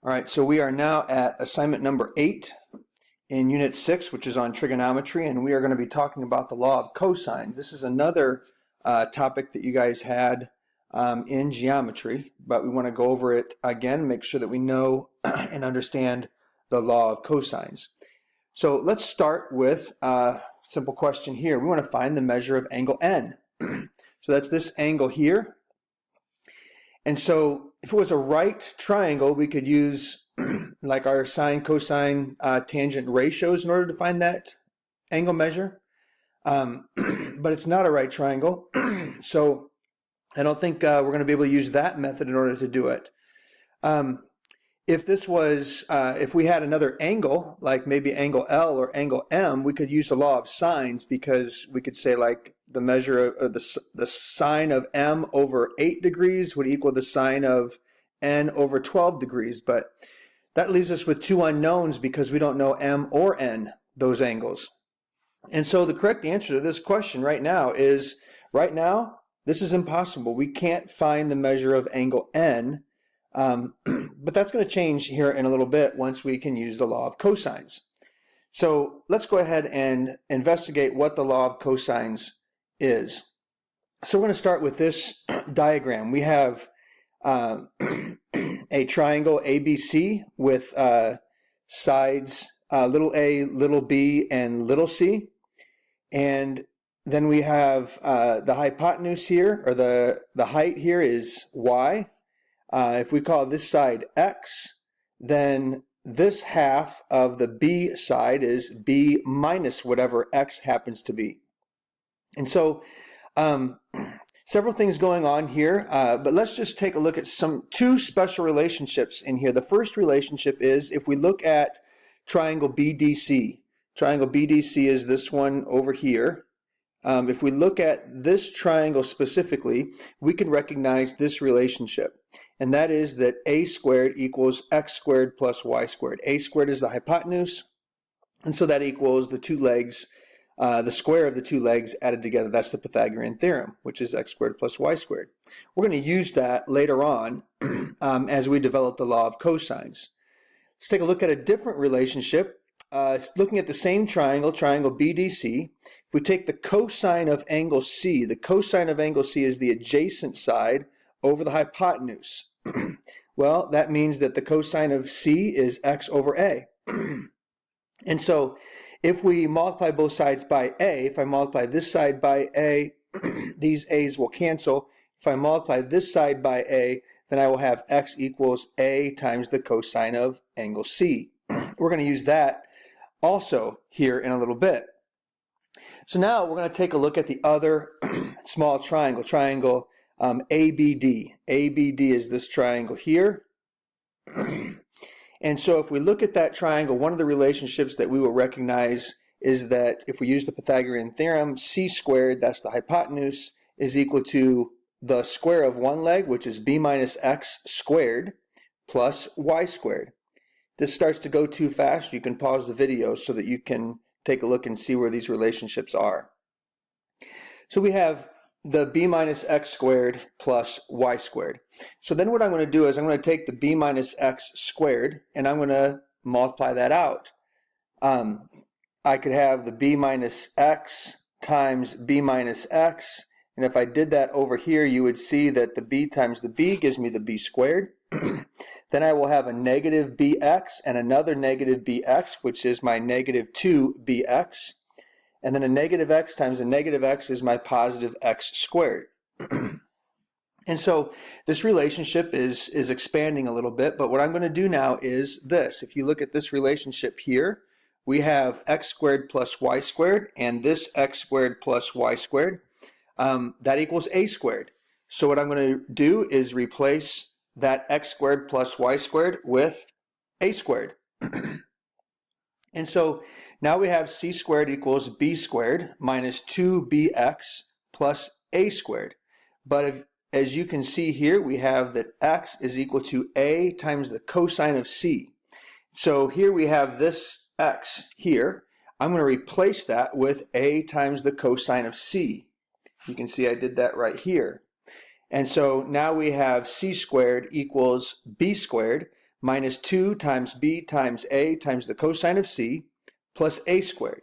All right, so we are now at assignment number 8 in Unit 6, which is on trigonometry, and we are going to be talking about the law of cosines. This is another topic that you guys had in geometry, but we want to go over it again, make sure that we know and understand the law of cosines. So let's start with a simple question here. We want to find the measure of angle n. So that's this angle here. And so if it was a right triangle, we could use like our sine, cosine, tangent ratios in order to find that angle measure. But it's not a right triangle. So I don't think we're going to be able to use that method in order to do it. If this was, if we had another angle, like maybe angle L or angle M, we could use the law of sines, because we could say like the measure of the sine of M over 8 degrees would equal the sine of N over 12 degrees. But that leaves us with two unknowns because we don't know M or N, those angles. And so the correct answer to this question right now is, this is impossible. We can't find the measure of angle N. But that's going to change here in a little bit once we can use the law of cosines. So let's go ahead and investigate what the law of cosines is. So we're going to start with this diagram. We have a triangle ABC with sides little a, little b, and little c. And then we have the hypotenuse here, or the height here is y. If we call this side x, then this half of the b side is b minus whatever x happens to be. And so several things going on here, but let's just take a look at two special relationships in here. The first relationship is if we look at triangle BDC. Triangle BDC is this one over here. If we look at this triangle specifically, we can recognize this relationship. And that is that a squared equals x squared plus y squared. A squared is the hypotenuse, and so that equals the two legs, the square of the two legs added together. That's the Pythagorean theorem, which is x squared plus y squared. We're going to use that later on as we develop the law of cosines. Let's take a look at a different relationship. Looking at the same triangle, triangle BDC, if we take the cosine of angle C, the cosine of angle C is the adjacent side over the hypotenuse. Well, that means that the cosine of C is x over a. And so if we multiply both sides by a, if I multiply this side by a, these a's will cancel. If I multiply this side by a, then I will have x equals a times the cosine of angle C. We're going to use that also here in a little bit. So now we're going to take a look at the other small triangle, triangle ABD. ABD is this triangle here. And so if we look at that triangle, one of the relationships that we will recognize is that if we use the Pythagorean theorem, c squared, that's the hypotenuse, is equal to the square of one leg, which is b minus x squared, plus y squared. This starts to go too fast. You can pause the video so that you can take a look and see where these relationships are. So we have the b minus x squared plus y squared. So then what I'm going to do is I'm going to take the b minus x squared and I'm going to multiply that out. I could have the b minus x times b minus x, and if I did that over here, you would see that the b times the b gives me the b squared. Then I will have a negative bx and another negative bx, which is my negative 2bx. And then a negative x times a negative x is my positive x squared. And so this relationship is expanding a little bit, but what I'm going to do now is this. If you look at this relationship here, we have x squared plus y squared, and this x squared plus y squared. That equals a squared. So what I'm going to do is replace that x squared plus y squared with a squared. And so now we have c squared equals b squared minus 2bx plus a squared. But as you can see here, we have that x is equal to a times the cosine of c. So here we have this x here. I'm going to replace that with a times the cosine of c. You can see I did that right here. And so now we have c squared equals b squared, minus 2 times b times a times the cosine of c plus a squared.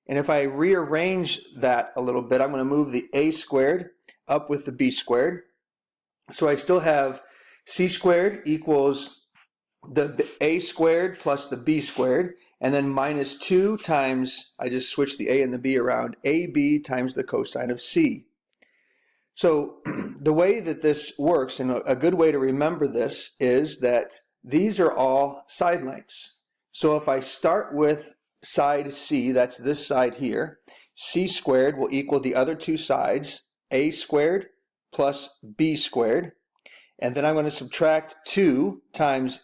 And if I rearrange that a little bit, I'm going to move the a squared up with the b squared. So I still have c squared equals the a squared plus the b squared, and then minus 2 times, I just switched the a and the b around, ab times the cosine of c. So the way that this works, and a good way to remember this, is that these are all side lengths. So if I start with side c, that's this side here, c squared will equal the other two sides, a squared plus b squared, and then I'm going to subtract 2 times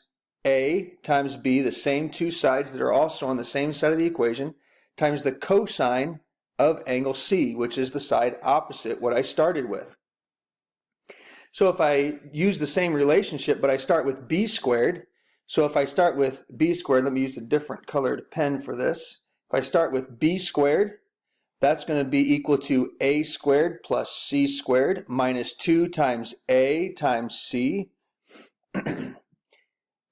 a times b, the same two sides that are also on the same side of the equation, times the cosine of angle C, which is the side opposite what I started with. So if I use the same relationship, but I start with b squared, so if I start with b squared, let me use a different colored pen for this. If I start with b squared, that's going to be equal to a squared plus c squared minus 2 times a times c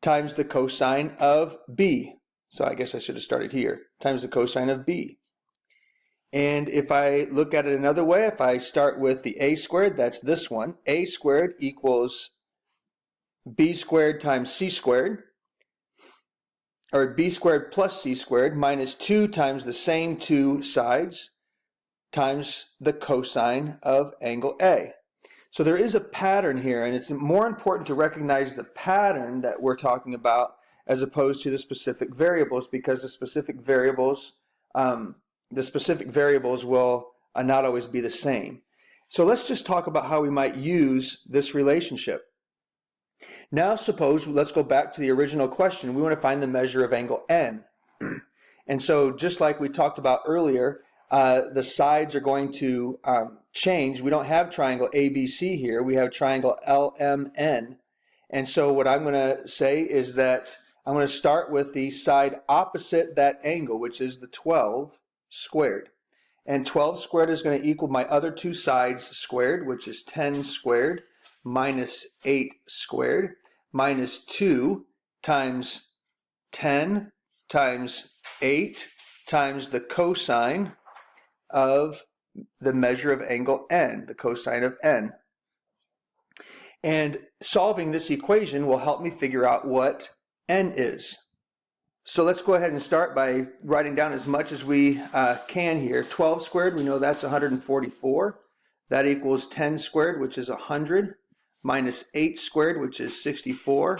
times the cosine of b. So I guess I should have started here, times the cosine of b. And if I look at it another way, if I start with the a squared, that's this one, a squared equals b squared times c squared, or b squared plus c squared minus 2 times the same two sides times the cosine of angle A. So there is a pattern here, and it's more important to recognize the pattern that we're talking about as opposed to the specific variables, because the specific variables will not always be the same. So let's just talk about how we might use this relationship. Now suppose, let's go back to the original question. We want to find the measure of angle N. And so just like we talked about earlier, the sides are going to change. We don't have triangle ABC here. We have triangle LMN. And so what I'm going to say is that I'm going to start with the side opposite that angle, which is the 12 squared. And 12 squared is going to equal my other two sides squared, which is 10 squared minus 8 squared minus 2 times 10 times 8 times the cosine of the measure of angle N, the cosine of N. And solving this equation will help me figure out what N is. So let's go ahead and start by writing down as much as we can here. 12 squared, we know that's 144. That equals 10 squared, which is 100, minus 8 squared, which is 64,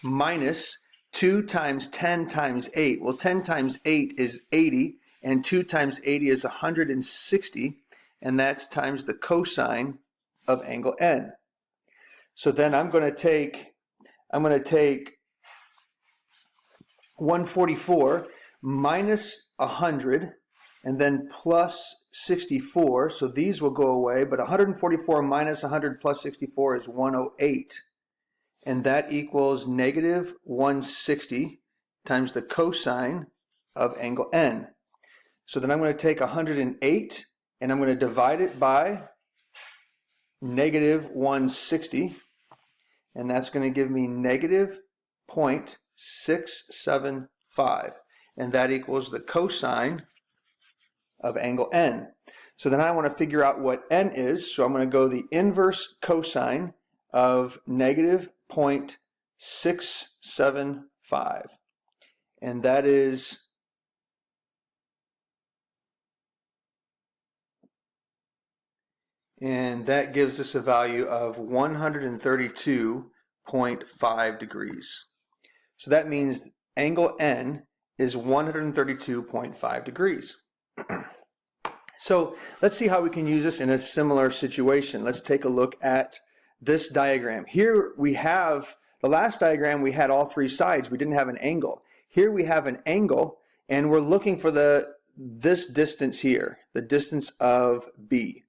minus 2 times 10 times 8. Well, 10 times 8 is 80, and 2 times 80 is 160, and that's times the cosine of angle N. So then I'm going to take 144 minus 100 and then plus 64. So these will go away, but 144 minus 100 plus 64 is 108. And that equals negative 160 times the cosine of angle N. So then I'm going to take 108 and I'm going to divide it by negative 160. And that's going to give me negative 0.675. And that equals the cosine of angle N. So then I want to figure out what N is. So I'm going to go the inverse cosine of negative 0.675. And that is that gives us a value of 132.5 degrees. So that means angle N is 132.5 degrees. So let's see how we can use this in a similar situation. Let's take a look at this diagram. Here we have, the last diagram we had all three sides. We didn't have an angle. Here we have an angle, and we're looking for this distance here, the distance of B.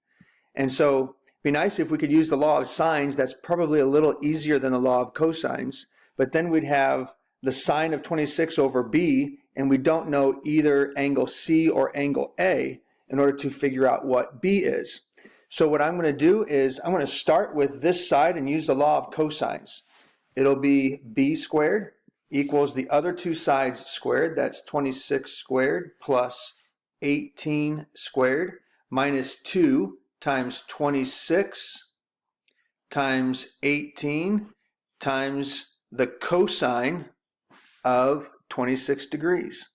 And so it'd be nice if we could use the law of sines. That's probably a little easier than the law of cosines. But then we'd have the sine of 26 over B, and we don't know either angle C or angle A in order to figure out what B is. So what I'm going to do is I'm going to start with this side and use the law of cosines. It'll be B squared equals the other two sides squared. That's 26 squared plus 18 squared minus 2 times 26 times 18 times the cosine of 26 degrees.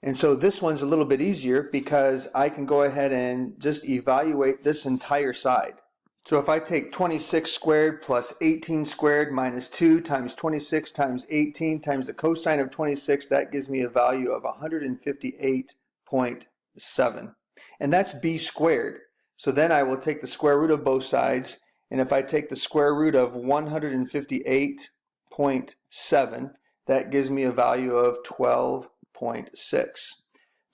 And so this one's a little bit easier because I can go ahead and just evaluate this entire side. So if I take 26 squared plus 18 squared minus 2 times 26 times 18 times the cosine of 26, that gives me a value of 158.7. And that's b squared. So then I will take the square root of both sides, and if I take the square root of 158.7, that gives me a value of 12.6.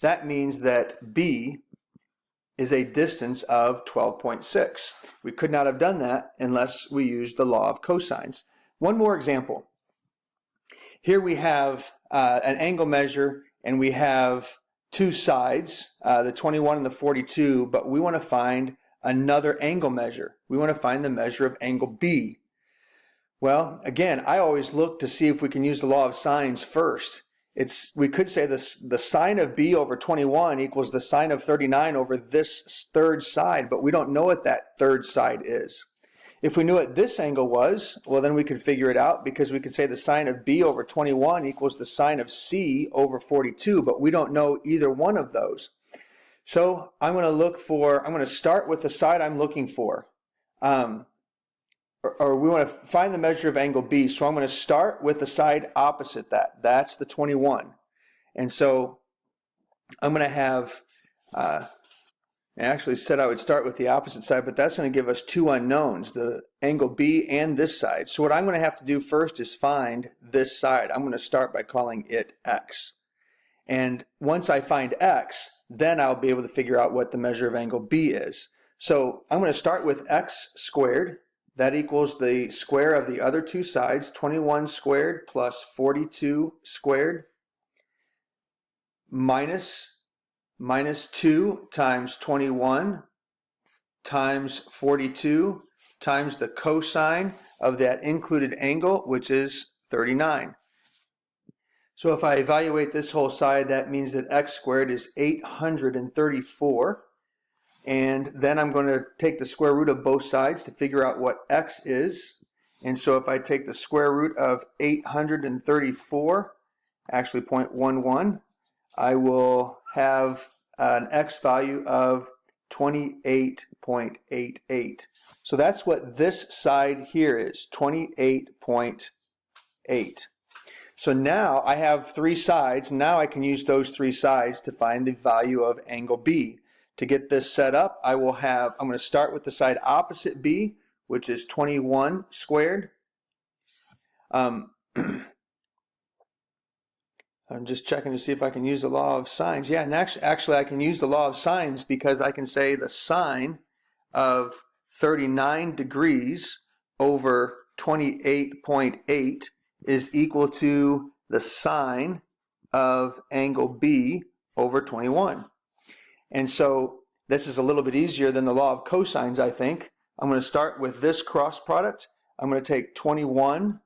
That means that b is a distance of 12.6. We could not have done that unless we used the law of cosines. One more example. Here we have an angle measure, and we have two sides, the 21 and the 42, but we want to find another angle measure. We want to find the measure of angle B. Well, again, I always look to see if we can use the law of sines first. We could say the sine of B over 21 equals the sine of 39 over this third side, but we don't know what that third side is. If we knew what this angle was, well, then we could figure it out, because we could say the sine of B over 21 equals the sine of C over 42, but we don't know either one of those. So I'm going to start with the side I'm looking for. Or we want to find the measure of angle B, so I'm going to start with the side opposite that. That's the 21. And so I'm going to have, I actually said I would start with the opposite side, but that's going to give us two unknowns, the angle B and this side. So what I'm going to have to do first is find this side. I'm going to start by calling it x. And once I find x, then I'll be able to figure out what the measure of angle B is. So I'm going to start with x squared. That equals the square of the other two sides, 21 squared plus 42 squared, minus 2 times 21 times 42 times the cosine of that included angle, which is 39. So if I evaluate this whole side, that means that x squared is 834. And then I'm going to take the square root of both sides to figure out what x is. And so if I take the square root of 834, actually 0.11, I will have an x value of 28.88. So that's what this side here is, 28.8. So now I have three sides. Now I can use those three sides to find the value of angle B. To get this set up, I'm going to start with the side opposite B, which is 21 squared. I'm just checking to see if I can use the law of sines. Yeah, and actually I can use the law of sines, because I can say the sine of 39 degrees over 28.8 is equal to the sine of angle B over 21. And so this is a little bit easier than the law of cosines, I think. I'm going to start with this cross product. I'm going to take 21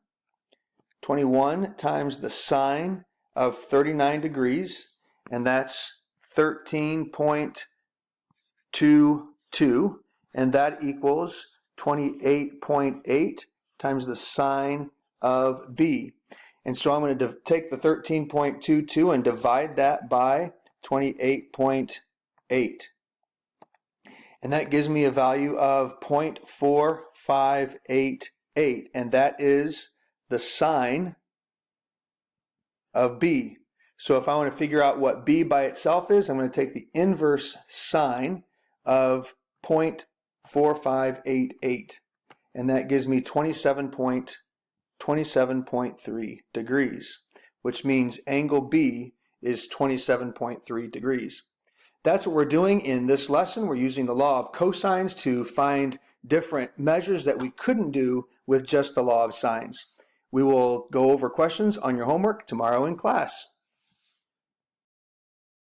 times the sine of 39 degrees, and that's 13.22, and that equals 28.8 times the sine of B. And so I'm going to take the 13.22 and divide that by 28.8. And that gives me a value of 0.4588, and that is the sine of B. So if I want to figure out what B by itself is, I'm going to take the inverse sine of 0.4588, and that gives me 27.3 degrees, which means angle B is 27.3 degrees. That's what we're doing in this lesson. We're using the law of cosines to find different measures that we couldn't do with just the law of sines. We will go over questions on your homework tomorrow in class.